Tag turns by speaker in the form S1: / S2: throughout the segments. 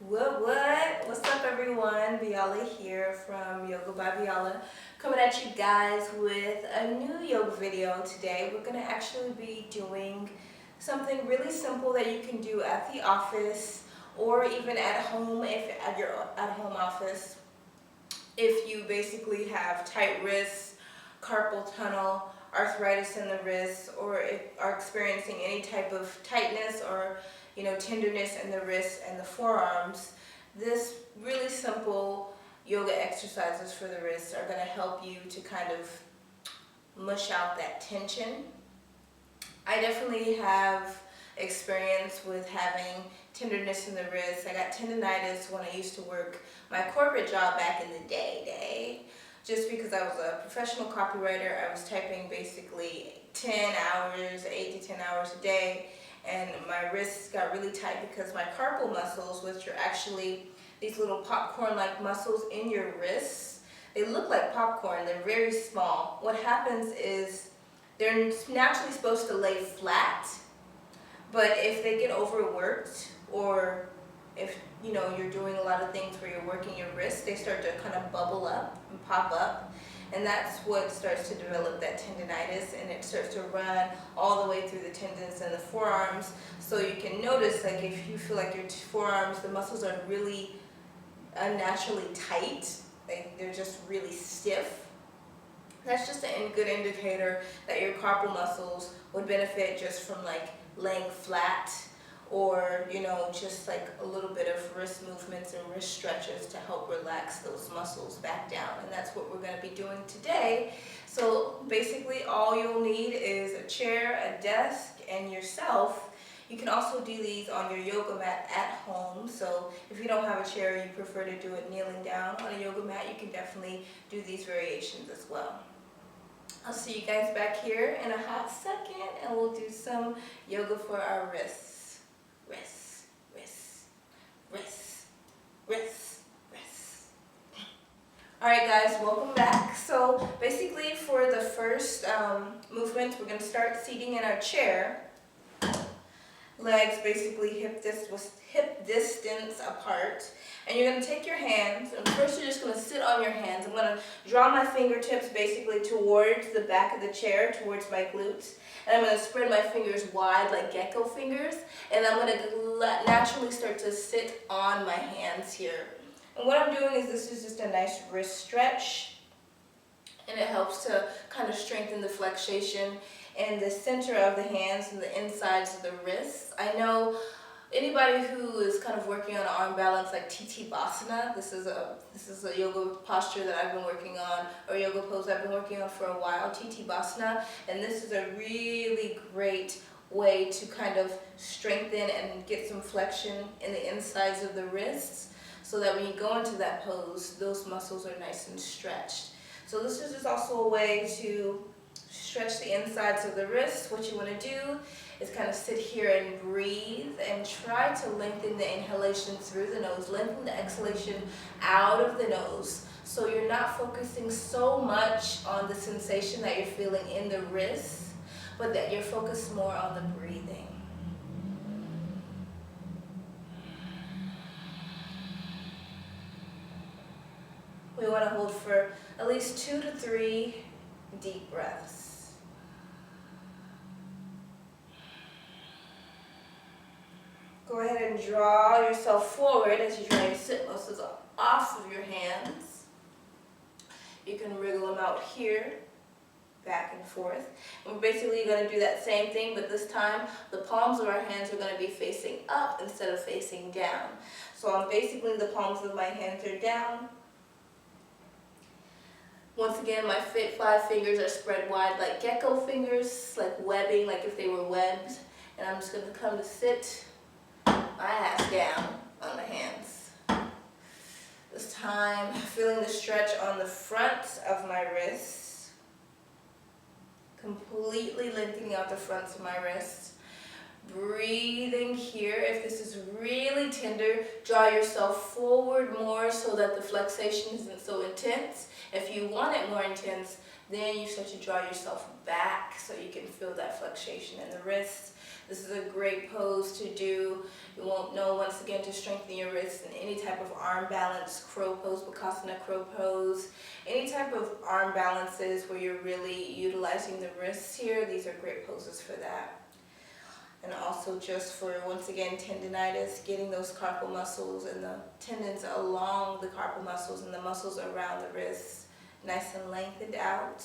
S1: What's up everyone? Biala here from Yoga by Biala, coming at you guys with a new yoga video today. We're going to actually be doing something really simple that you can do at the office or even at home if at your at-home office. If you basically have tight wrists, carpal tunnel, arthritis in the wrists, or are experiencing any type of tightness or tenderness in the wrists and the forearms, this really simple yoga exercises for the wrists are going to help you to kind of mush out that tension. I definitely have experience with having tenderness in the wrist. I got tendonitis when I used to work my corporate job back in the day. Just because I was a professional copywriter, I was typing basically 10 hours, 8 to 10 hours a day, and my wrists got really tight because my carpal muscles, which are actually these little popcorn-like muscles in your wrists, they look like popcorn, they're very small. What happens is they're naturally supposed to lay flat, but if they get overworked, or if you're doing a lot of things where you're working your wrists, they start to kind of bubble up and pop up, and that's what starts to develop that tendonitis, and it starts to run all the way through the tendons and the forearms. So you can notice, like, if you feel like your forearms, the muscles are really unnaturally tight, like they're just really stiff, that's just a good indicator that your carpal muscles would benefit just from like laying flat, or just like a little bit of wrist movements and wrist stretches to help relax those muscles back down. And that's what we're going to be doing today. So basically all you'll need is a chair, a desk, and yourself. You can also do these on your yoga mat at home. So if you don't have a chair, you prefer to do it kneeling down on a yoga mat, you can definitely do these variations as well. I'll see you guys back here in a hot second, and we'll do some yoga for our wrists. Wrists, wrists, wrists, wrists, wrists. Alright guys, welcome back. So basically for the first movement, we're going to start seating in our chair. Legs basically hip distance apart. And you're going to take your hands, and first you're just going to sit on your hands. I'm going to draw my fingertips basically towards the back of the chair, towards my glutes. And I'm going to spread my fingers wide like gecko fingers. And I'm going to naturally start to sit on my hands here. And what I'm doing is, this is just a nice wrist stretch. And it helps to kind of strengthen the flexation in the center of the hands and the insides of the wrists. I know anybody who is kind of working on arm balance, like Basana, this is a yoga posture that I've been working on, or yoga pose I've been working on for a while, Basana, and this is a really great way to kind of strengthen and get some flexion in the insides of the wrists, so that when you go into that pose, those muscles are nice and stretched. So this is just also a way to stretch the insides of the wrists. What you want to do is kind of sit here and breathe, and try to lengthen the inhalation through the nose, lengthen the exhalation out of the nose. So you're not focusing so much on the sensation that you're feeling in the wrists, but that you're focused more on the breathing. We want to hold for at least 2 to 3 deep breaths. Go ahead and draw yourself forward as you try to sit muscles off of your hands. You can wriggle them out here, back and forth. And we're basically going to do that same thing, but this time the palms of our hands are going to be facing up instead of facing down. So basically the palms of my hands are down. Once again, my 5 fingers are spread wide like gecko fingers, like webbing, like if they were webs. And I'm just going to come to sit my ass down on my hands. This time, feeling the stretch on the front of my wrists, completely lengthening out the fronts of my wrists. Breathing here. If this is really tender, draw yourself forward more so that the flexation isn't so intense. If you want it more intense, then you start to draw yourself back so you can feel that flexation in the wrists. This is a great pose to do. You won't know, once again, to strengthen your wrists in any type of arm balance, crow pose, bakasana crow pose, any type of arm balances where you're really utilizing the wrists here. These are great poses for that. And also just for, once again, tendinitis, getting those carpal muscles and the tendons along the carpal muscles and the muscles around the wrists nice and lengthened out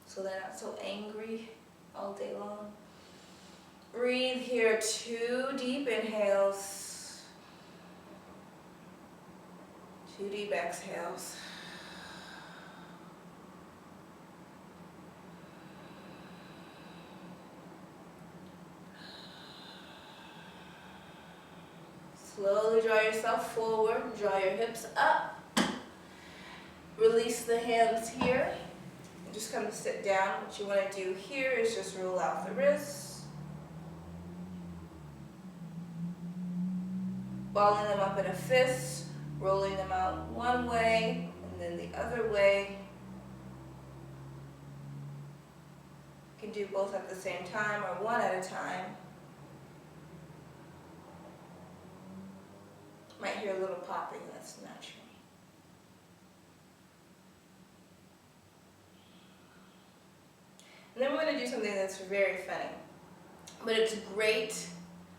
S1: so they're not so angry all day long. Breathe here, 2 deep inhales, 2 deep exhales. Slowly draw yourself forward, draw your hips up. Release the hands here. And just come to sit down. What you want to do here is just roll out the wrists. Balling them up in a fist, rolling them out one way and then the other way. You can do both at the same time or one at a time. Might hear a little popping, that's natural. And then we're going to do something that's very funny, but it's great,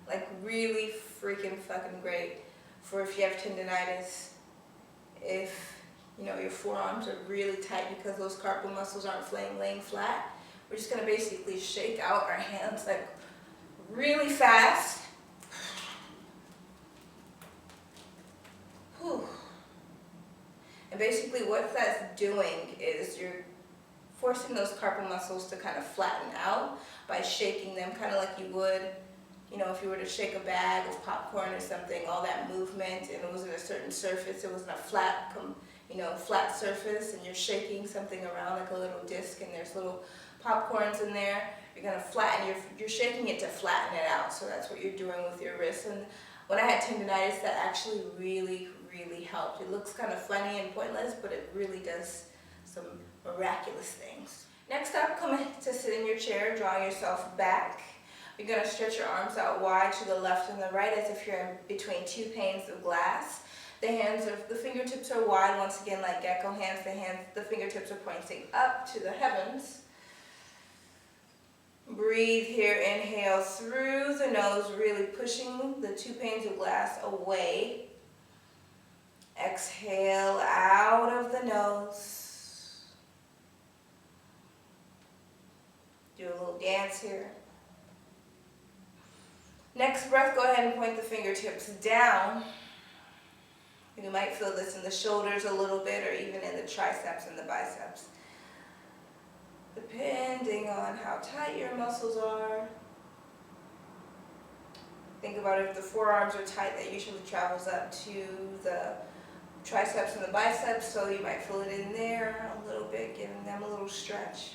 S1: like really freaking fucking great for if you have tendinitis, if your forearms are really tight because those carpal muscles aren't laying flat. We're just going to basically shake out our hands like really fast. Whew. And basically what that's doing is you're forcing those carpal muscles to kind of flatten out by shaking them, kind of like you would, if you were to shake a bag of popcorn or something, all that movement, and it wasn't a certain surface, it wasn't a flat, flat surface, and you're shaking something around like a little disc, and there's little popcorns in there. You're going to flatten, you're shaking it to flatten it out, so that's what you're doing with your wrists. And when I had tendinitis, that actually really, really helped. It looks kind of funny and pointless, but it really does some miraculous things. Next up, come to sit in your chair, draw yourself back. You're going to stretch your arms out wide to the left and the right as if you're in between 2 panes of glass. The fingertips are wide, once again, like gecko hands. The fingertips are pointing up to the heavens. Breathe here, inhale through the nose, really pushing the 2 panes of glass away. Exhale out of the nose. Do a little dance here. Next breath, go ahead and point the fingertips down. You might feel this in the shoulders a little bit, or even in the triceps and the biceps, depending on how tight your muscles are. Think about if the forearms are tight, that usually travels up to the triceps and the biceps, so you might feel it in there a little bit, giving them a little stretch.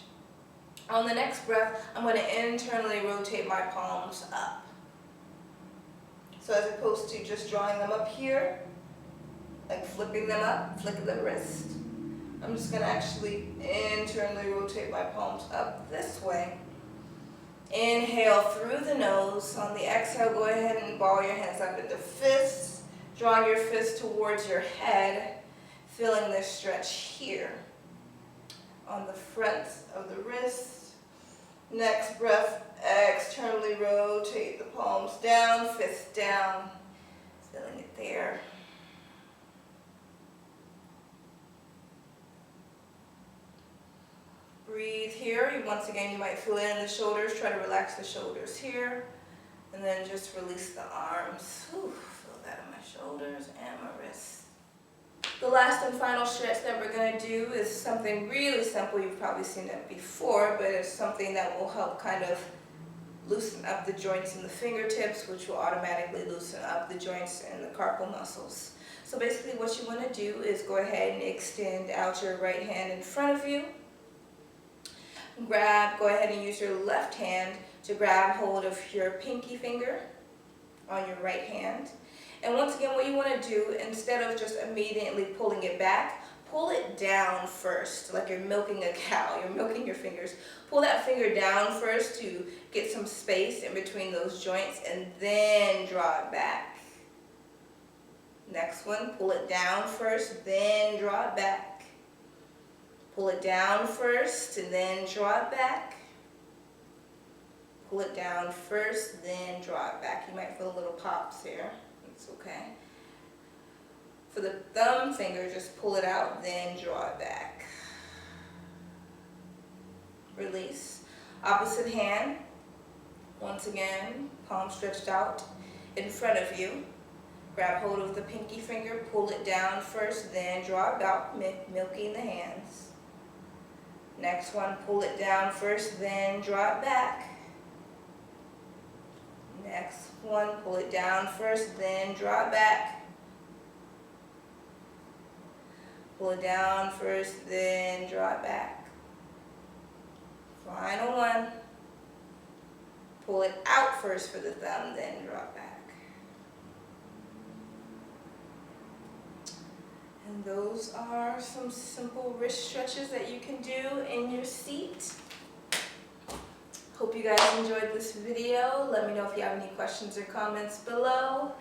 S1: On the next breath, I'm going to internally rotate my palms up. So as opposed to just drawing them up here, like flipping them up, flick the wrist, I'm just going to actually internally rotate my palms up this way. Inhale through the nose. On the exhale, go ahead and ball your hands up into fists. Drawing your fist towards your head, feeling this stretch here on the front of the wrist. Next breath, externally rotate the palms down, fists down, feeling it there. Breathe here. Once again, you might feel it in the shoulders. Try to relax the shoulders here. And then just release the arms. Whew, feel that in my shoulders and my wrists. The last and final stretch that we're going to do is something really simple. You've probably seen it before, but it's something that will help kind of loosen up the joints in the fingertips, which will automatically loosen up the joints in the carpal muscles. So basically what you want to do is go ahead and extend out your right hand in front of you. Go ahead and use your left hand to grab hold of your pinky finger on your right hand. And once again, what you want to do, instead of just immediately pulling it back, pull it down first, like you're milking a cow. You're milking your fingers. Pull that finger down first to get some space in between those joints, and then draw it back. Next one, pull it down first, then draw it back. Pull it down first, and then draw it back. Pull it down first, then draw it back. You might feel a little pops here. It's okay. For the thumb finger, just pull it out, then draw it back. Release. Opposite hand. Once again, palm stretched out in front of you. Grab hold of the pinky finger, pull it down first, then draw it out, milking the hands. Next one, pull it down first, then draw it back. Next one, pull it down first, then draw it back. Pull it down first, then draw it back. Final one. Pull it out first for the thumb, then draw it back. And those are some simple wrist stretches that you can do in your seat. Hope you guys enjoyed this video. Let me know if you have any questions or comments below.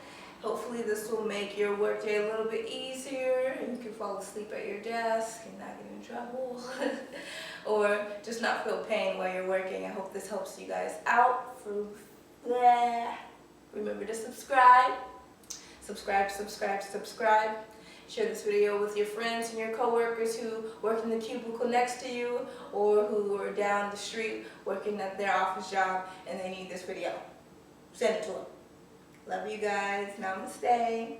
S1: Hopefully this will make your workday a little bit easier and you can fall asleep at your desk and not get in trouble. Or just not feel pain while you're working. I hope this helps you guys out. Remember to subscribe. Subscribe. Share this video with your friends and your coworkers who work in the cubicle next to you or who are down the street working at their office job and they need this video. Send it to them. Love you guys. Namaste.